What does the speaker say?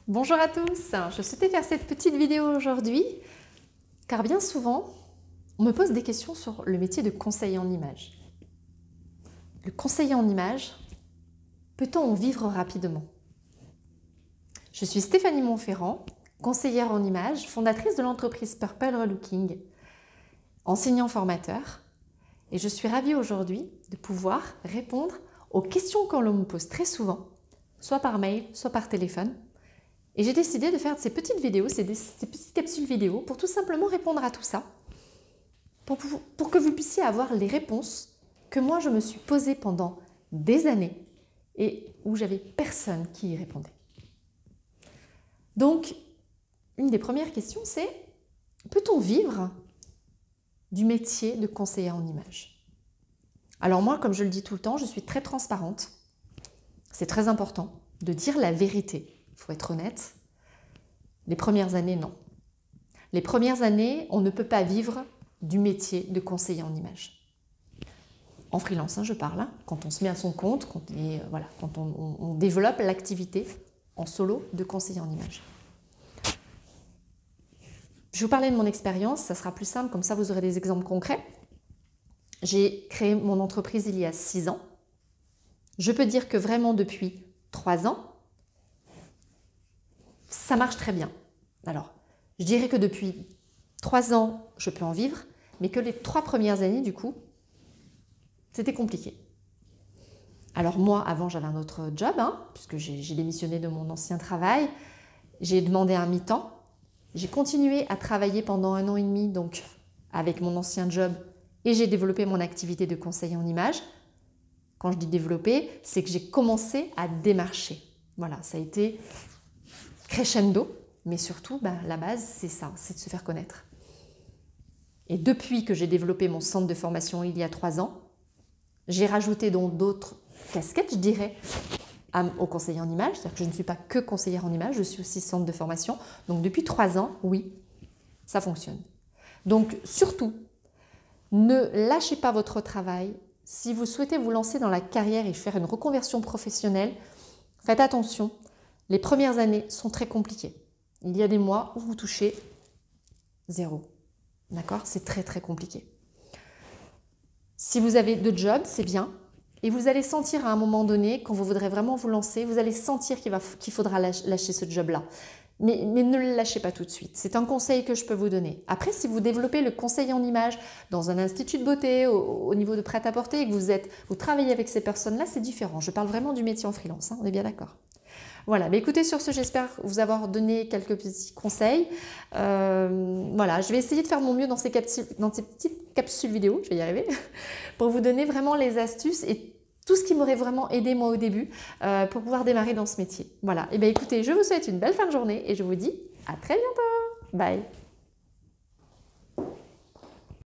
Bonjour à tous, je souhaitais faire cette petite vidéo aujourd'hui car bien souvent on me pose des questions sur le métier de conseiller en images. Le conseiller en images, peut-on en vivre rapidement? Je suis Stéphanie Montferrand, conseillère en images, fondatrice de l'entreprise Purple Relooking, enseignant formateur, et je suis ravie aujourd'hui de pouvoir répondre aux questions que l'on me pose très souvent, soit par mail, soit par téléphone. Et j'ai décidé de faire ces petites vidéos, ces petites capsules vidéo pour tout simplement répondre à tout ça, pour que vous puissiez avoir les réponses que moi je me suis posées pendant des années et où j'avais personne qui y répondait. Donc, une des premières questions c'est, peut-on vivre du métier de conseiller en images? Alors moi, comme je le dis tout le temps, je suis très transparente. C'est très important de dire la vérité. Il faut être honnête. Les premières années, non. Les premières années, on ne peut pas vivre du métier de conseiller en images. En freelance, je parle, quand on se met à son compte, quand on développe l'activité en solo de conseiller en images. Je vais vous parler de mon expérience, ça sera plus simple, comme ça vous aurez des exemples concrets. J'ai créé mon entreprise il y a 6 ans. Je peux dire que vraiment depuis 3 ans, ça marche très bien. Alors, je dirais que depuis 3 ans, je peux en vivre, mais que les 3 premières années, du coup, c'était compliqué. Alors moi, avant, j'avais un autre job, puisque j'ai démissionné de mon ancien travail. J'ai demandé un mi-temps. J'ai continué à travailler pendant 1 an et demi, donc avec mon ancien job, et j'ai développé mon activité de conseiller en images. Quand je dis développer, c'est que j'ai commencé à démarcher. Voilà, ça a été crescendo, mais surtout, la base, c'est ça, c'est de se faire connaître. Et depuis que j'ai développé mon centre de formation il y a 3 ans, j'ai rajouté donc d'autres casquettes, je dirais, au conseiller en images. C'est-à-dire que je ne suis pas que conseillère en images, je suis aussi centre de formation. Donc depuis 3 ans, oui, ça fonctionne. Donc surtout, ne lâchez pas votre travail. Si vous souhaitez vous lancer dans la carrière et faire une reconversion professionnelle, faites attention. Les premières années sont très compliquées. Il y a des mois où vous touchez 0. D'accord? C'est très très compliqué. Si vous avez 2 jobs, c'est bien. Et vous allez sentir à un moment donné, quand vous voudrez vraiment vous lancer, vous allez sentir qu'il faudra lâcher ce job-là. Mais ne le lâchez pas tout de suite. C'est un conseil que je peux vous donner. Après, si vous développez le conseil en images dans un institut de beauté, au niveau de prêt-à-porter, et que vous travaillez avec ces personnes-là, c'est différent. Je parle vraiment du métier en freelance, on est bien d'accord. Voilà, mais écoutez, sur ce, j'espère vous avoir donné quelques petits conseils. Voilà, je vais essayer de faire mon mieux dans ces petites capsules vidéo, je vais y arriver, pour vous donner vraiment les astuces et tout ce qui m'aurait vraiment aidé moi au début pour pouvoir démarrer dans ce métier. Voilà, et bien écoutez, je vous souhaite une belle fin de journée et je vous dis à très bientôt. Bye.